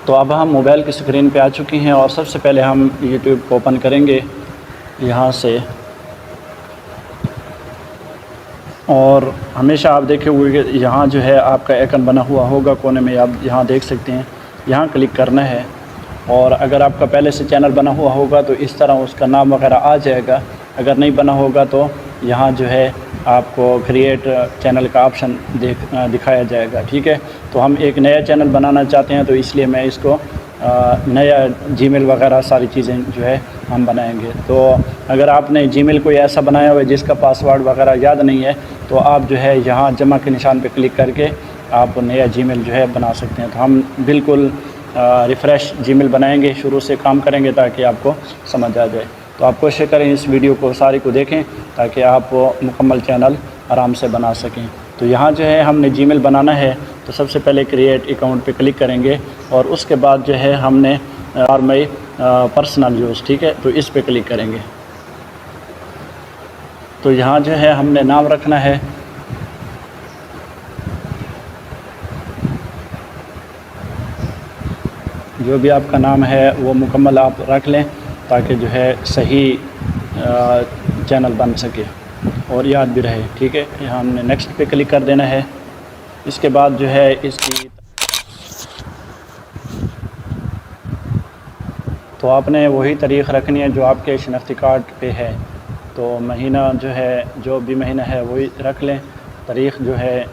تو اب ہم موبائل کی اسکرین پہ آ چکی ہیں اور سب سے پہلے ہم یوٹیوب کو اوپن کریں گے یہاں سے، اور ہمیشہ آپ دیکھیں ہوئے کہ یہاں جو ہے آپ کا آئیکن بنا ہوا ہوگا کونے میں، آپ یہاں دیکھ سکتے ہیں، یہاں کلک کرنا ہے۔ اور اگر آپ کا پہلے سے چینل بنا ہوا ہوگا تو اس طرح اس کا نام وغیرہ آ جائے گا، اگر نہیں بنا ہوگا تو یہاں جو ہے آپ کو کریٹ چینل کا آپشن دکھایا جائے گا، ٹھیک ہے۔ تو ہم ایک نیا چینل بنانا چاہتے ہیں، تو اس لیے میں اس کو نیا جی میل وغیرہ ساری چیزیں جو ہے ہم بنائیں گے۔ تو اگر آپ نے جی میل کوئی ایسا بنایا ہوا ہے جس کا پاسورڈ وغیرہ یاد نہیں ہے، تو آپ جو ہے یہاں جمع کے نشان پہ کلک کر کے آپ نیا جی میل جو ہے بنا سکتے ہیں۔ تو ہم بالکل ریفریش جی میل بنائیں گے، شروع سے کام کریں گے تاکہ آپ کو سمجھ آ جائے۔ تو آپ کوشش کریں اس ویڈیو کو ساری کو دیکھیں تاکہ آپ مکمل چینل آرام سے بنا سکیں۔ تو یہاں جو ہے ہم نے جی میل بنانا ہے، تو سب سے پہلے کریٹ اکاؤنٹ پہ کلک کریں گے، اور اس کے بعد جو ہے ہم نے اور مائی پرسنل یوز، ٹھیک ہے، تو اس پہ کلک کریں گے۔ تو یہاں جو ہے ہم نے نام رکھنا ہے، جو بھی آپ کا نام ہے وہ مکمل آپ رکھ لیں تاکہ جو ہے صحیح چینل بن سکے اور یاد بھی رہے، ٹھیک ہے۔ یہاں ہم نے نیکسٹ پہ کلک کر دینا ہے۔ اس کے بعد جو ہے اس کی تو آپ نے وہی تاریخ رکھنی ہے جو آپ کے شناختی کارڈ پہ ہے۔ تو مہینہ جو ہے جو بھی مہینہ ہے وہی رکھ لیں، تاریخ جو ہے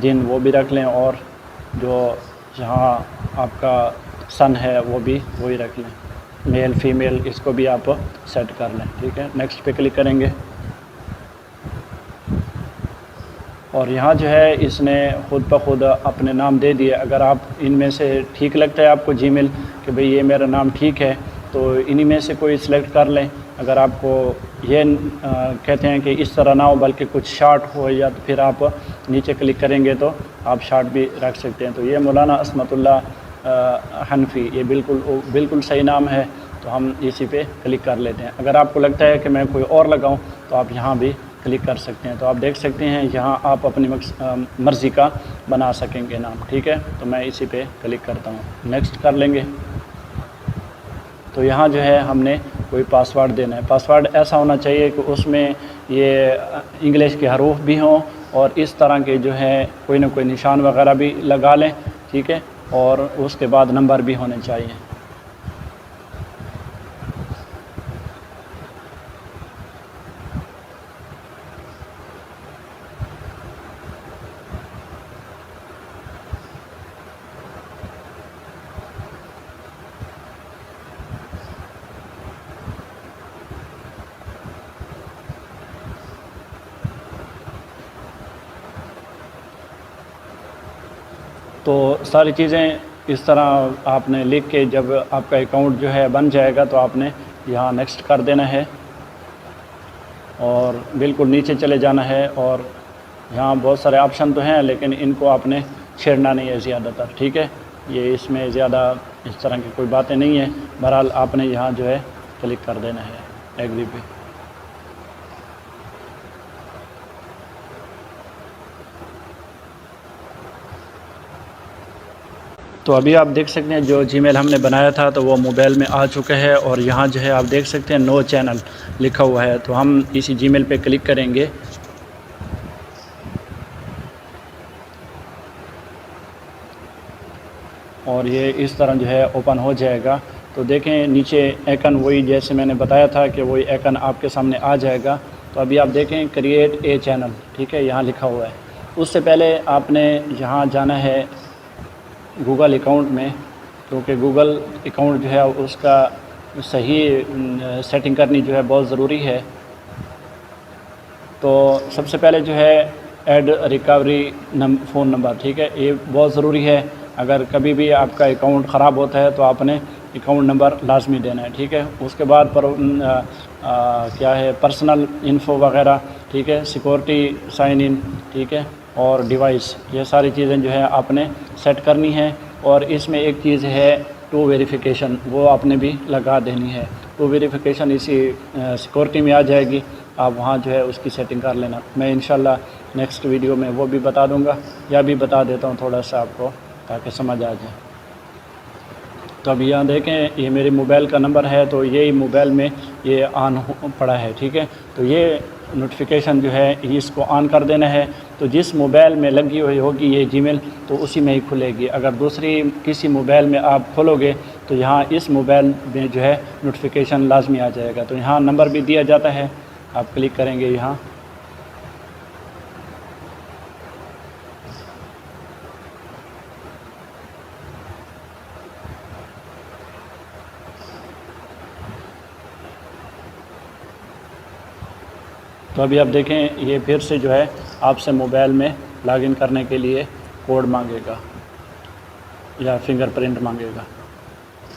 دن وہ بھی رکھ لیں، اور جو جہاں آپ کا سن ہے وہ بھی وہی رکھ لیں، میل فیمیل اس کو بھی آپ سیٹ کر لیں، ٹھیک ہے۔ نیکسٹ پہ کلک کریں گے، اور یہاں جو ہے اس نے خود بخود اپنے نام دے دیے۔ اگر آپ ان میں سے ٹھیک لگتا ہے آپ کو جی میل کہ بھئی یہ میرا نام ٹھیک ہے، تو انہی میں سے کوئی سلیکٹ کر لیں۔ اگر آپ کو یہ کہتے ہیں کہ اس طرح نہ ہو بلکہ کچھ شارٹ ہو، یا تو پھر آپ نیچے کلک کریں گے تو آپ شارٹ بھی رکھ سکتے ہیں۔ تو یہ مولانا عصمت اللہ حنفی، یہ بالکل صحیح نام ہے، تو ہم اسی پہ کلک کر لیتے ہیں۔ اگر آپ کو لگتا ہے کہ میں کوئی اور لگاؤں تو آپ یہاں بھی کلک کر سکتے ہیں۔ تو آپ دیکھ سکتے ہیں یہاں آپ اپنی مرضی کا بنا سکیں گے نام، ٹھیک ہے۔ تو میں اسی پہ کلک کرتا ہوں، نیکسٹ کر لیں گے۔ تو یہاں جو ہے ہم نے کوئی پاسورڈ دینا ہے، پاسورڈ ایسا ہونا چاہیے کہ اس میں یہ انگلش کے حروف بھی ہوں، اور اس طرح کے جو ہے کوئی نہ کوئی نشان وغیرہ بھی لگا لیں، ٹھیک ہے، اور اس کے بعد نمبر بھی ہونے چاہیے۔ تو ساری چیزیں اس طرح آپ نے لکھ کے جب آپ کا اکاؤنٹ جو ہے بن جائے گا تو آپ نے یہاں نیکسٹ کر دینا ہے، اور بالکل نیچے چلے جانا ہے، اور یہاں بہت سارے آپشن تو ہیں لیکن ان کو آپ نے چھیڑنا نہیں ہے زیادہ تر، ٹھیک ہے۔ یہ اس میں زیادہ اس طرح کی کوئی باتیں نہیں ہیں، بہرحال آپ نے یہاں جو ہے کلک کر دینا ہے ایگری پہ۔ تو ابھی آپ دیکھ سکتے ہیں جو جی میل ہم نے بنایا تھا تو وہ موبائل میں آ چکا ہے، اور یہاں جو ہے آپ دیکھ سکتے ہیں نو چینل لکھا ہوا ہے۔ تو ہم اسی جی میل پہ کلک کریں گے، اور یہ اس طرح جو ہے اوپن ہو جائے گا۔ تو دیکھیں نیچے آئیکن وہی جیسے میں نے بتایا تھا کہ وہی آئیکن آپ کے سامنے آ جائے گا۔ تو ابھی آپ دیکھیں کریٹ اے چینل، ٹھیک ہے، یہاں لکھا ہوا ہے۔ اس سے پہلے آپ نے یہاں جانا ہے گوگل اکاؤنٹ میں، کیونکہ گوگل اکاؤنٹ جو ہے اس کا صحیح سیٹنگ کرنی جو ہے بہت ضروری ہے۔ تو سب سے پہلے جو ہے ایڈ ریکوری فون نمبر، ٹھیک ہے، یہ بہت ضروری ہے۔ اگر کبھی بھی آپ کا اکاؤنٹ خراب ہوتا ہے تو آپ نے اکاؤنٹ نمبر لازمی دینا ہے، ٹھیک ہے۔ اس کے بعد کیا ہے پرسنل انفو وغیرہ، ٹھیک ہے، سیکورٹی سائن ان، ٹھیک ہے، اور ڈیوائس، یہ ساری چیزیں جو ہے آپ نے سیٹ کرنی ہے۔ اور اس میں ایک چیز ہے ٹو ویریفیکیشن، وہ آپ نے بھی لگا دینی ہے۔ ٹو ویریفیکیشن اسی سیکورٹی میں آ جائے گی، آپ وہاں جو ہے اس کی سیٹنگ کر لینا۔ میں انشاءاللہ نیکسٹ ویڈیو میں وہ بھی بتا دوں گا، یا بھی بتا دیتا ہوں تھوڑا سا آپ کو تاکہ سمجھ آ جائے۔ تو اب یہاں دیکھیں یہ میرے موبائل کا نمبر ہے، تو یہی موبائل میں یہ آن پڑا ہے، ٹھیک ہے۔ تو یہ نوٹیفیکیشن جو ہے اس کو آن کر دینا ہے، تو جس موبائل میں لگی ہوئی ہوگی یہ جی میل تو اسی میں ہی کھلے گی۔ اگر دوسری کسی موبائل میں آپ کھولو گے تو یہاں اس موبائل میں جو ہے نوٹیفیکیشن لازمی آ جائے گا۔ تو یہاں نمبر بھی دیا جاتا ہے، آپ کلک کریں گے یہاں، تو ابھی آپ دیکھیں یہ پھر سے جو ہے آپ سے موبائل میں لاگ ان کرنے کے لیے کوڈ مانگے گا یا فنگر پرنٹ مانگے گا۔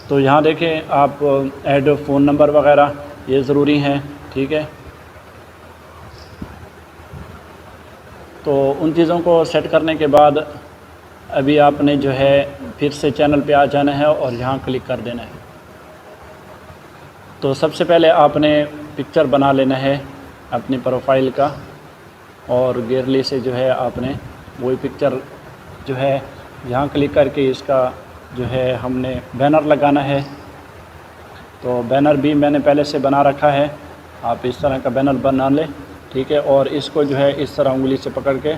تو یہاں دیکھیں آپ ایڈ فون نمبر وغیرہ یہ ضروری ہیں، ٹھیک ہے۔ تو ان چیزوں کو سیٹ کرنے کے بعد ابھی آپ نے جو ہے پھر سے چینل پہ آ جانا ہے اور یہاں کلک کر دینا ہے۔ تو سب سے پہلے آپ نے پکچر بنا لینا ہے اپنی پروفائل کا، اور گیلری سے جو ہے آپ نے وہی پکچر جو ہے یہاں کلک کر کے اس کا جو ہے ہم نے بینر لگانا ہے۔ تو بینر بھی میں نے پہلے سے بنا رکھا ہے، آپ اس طرح کا بینر بنا لیں، ٹھیک ہے۔ اور اس کو جو ہے اس طرح انگلی سے پکڑ کے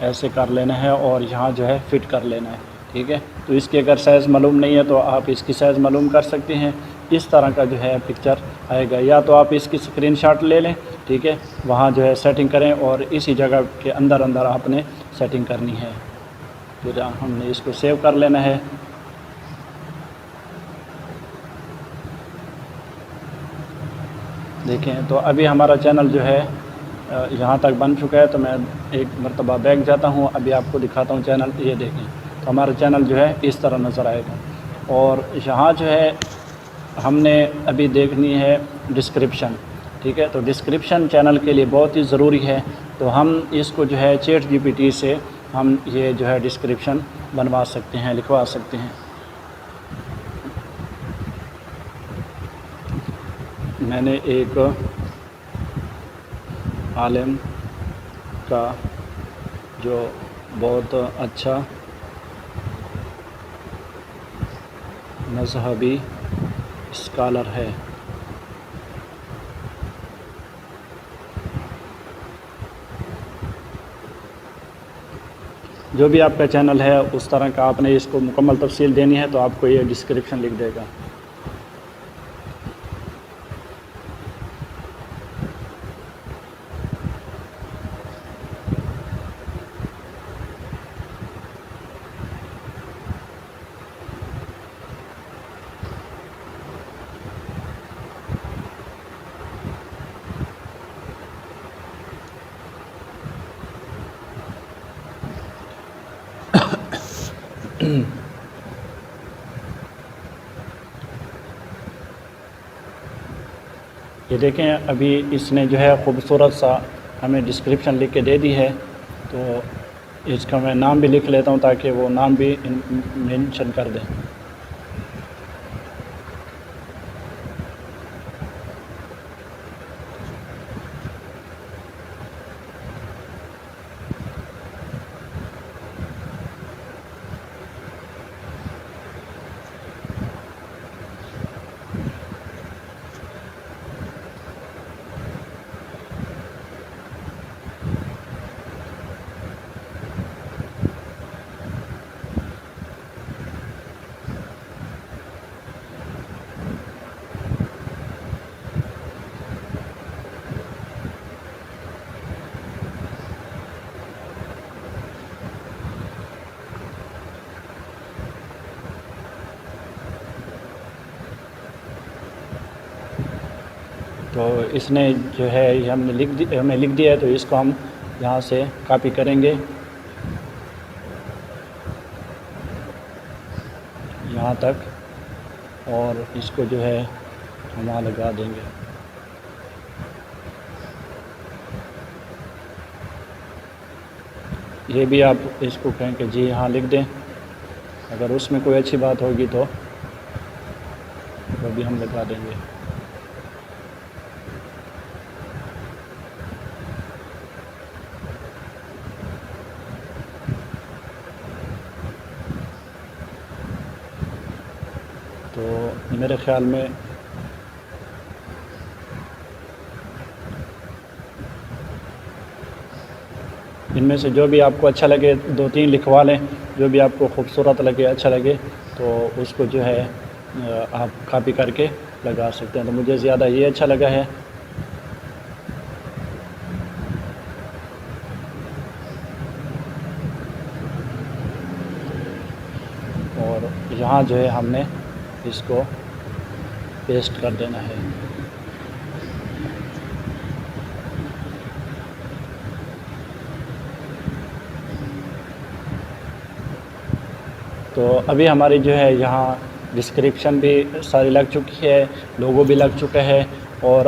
ایسے کر لینا ہے اور یہاں جو ہے فٹ کر لینا ہے، ٹھیک ہے۔ تو اس کی اگر سائز معلوم نہیں ہے تو آپ اس کی سائز معلوم کر سکتے ہیں۔ اس طرح کا جو ہے پکچر آئے گا، یا تو آپ اس کی اسکرین شاٹ لے لیں، ٹھیک ہے، وہاں جو ہے سیٹنگ کریں اور اسی جگہ کے اندر آپ نے سیٹنگ کرنی ہے۔ پھر ہم نے اس کو سیو کر لینا ہے۔ دیکھیں تو ابھی ہمارا چینل جو ہے یہاں تک بن چکا ہے، تو میں ایک مرتبہ بیک جاتا ہوں، ابھی آپ کو دکھاتا ہوں چینل، یہ دیکھیں تو ہمارا چینل جو ہے اس طرح نظر آئے گا۔ اور یہاں جو ہے ہم نے ابھی دیکھنی ہے ڈسکرپشن، ٹھیک ہے۔ تو ڈسکرپشن چینل کے لیے بہت ہی ضروری ہے، تو ہم اس کو جو ہے چیٹ جی پی ٹی سے ہم یہ جو ہے ڈسکرپشن بنوا سکتے ہیں، لکھوا سکتے ہیں۔ میں نے ایک عالم کا جو بہت اچھا مذہبی اسکالر ہے، جو بھی آپ کا چینل ہے اس طرح کا آپ نے اس کو مکمل تفصیل دینی ہے، تو آپ کو یہ ڈسکرپشن لکھ دے گا۔ یہ دیکھیں ابھی اس نے جو ہے خوبصورت سا ہمیں ڈسکرپشن لکھ کے دے دی ہے، تو اس کا میں نام بھی لکھ لیتا ہوں تاکہ وہ نام بھی مینشن کر دیں۔ تو اس نے جو ہے یہ ہمیں لکھ دیا ہے، تو اس کو ہم یہاں سے کاپی کریں گے یہاں تک، اور اس کو جو ہے ہم وہاں لگا دیں گے۔ یہ بھی آپ اس کو کہیں کہ جی ہاں لکھ دیں، اگر اس میں کوئی اچھی بات ہوگی تو وہ بھی ہم لگا دیں گے۔ تو تو میرے خیال میں ان میں سے جو بھی آپ کو اچھا لگے 2-3 لکھوا لیں، جو بھی آپ کو خوبصورت لگے، اچھا لگے، تو اس کو جو ہے آپ کاپی کر کے لگا سکتے ہیں۔ تو مجھے زیادہ یہ اچھا لگا ہے۔ اور یہاں جو ہے ہم نے اس کو پیسٹ کر دینا ہے۔ تو ابھی ہماری جو ہے یہاں ڈسکرپشن بھی ساری لگ چکی ہے، لوگو بھی لگ چکا ہے، اور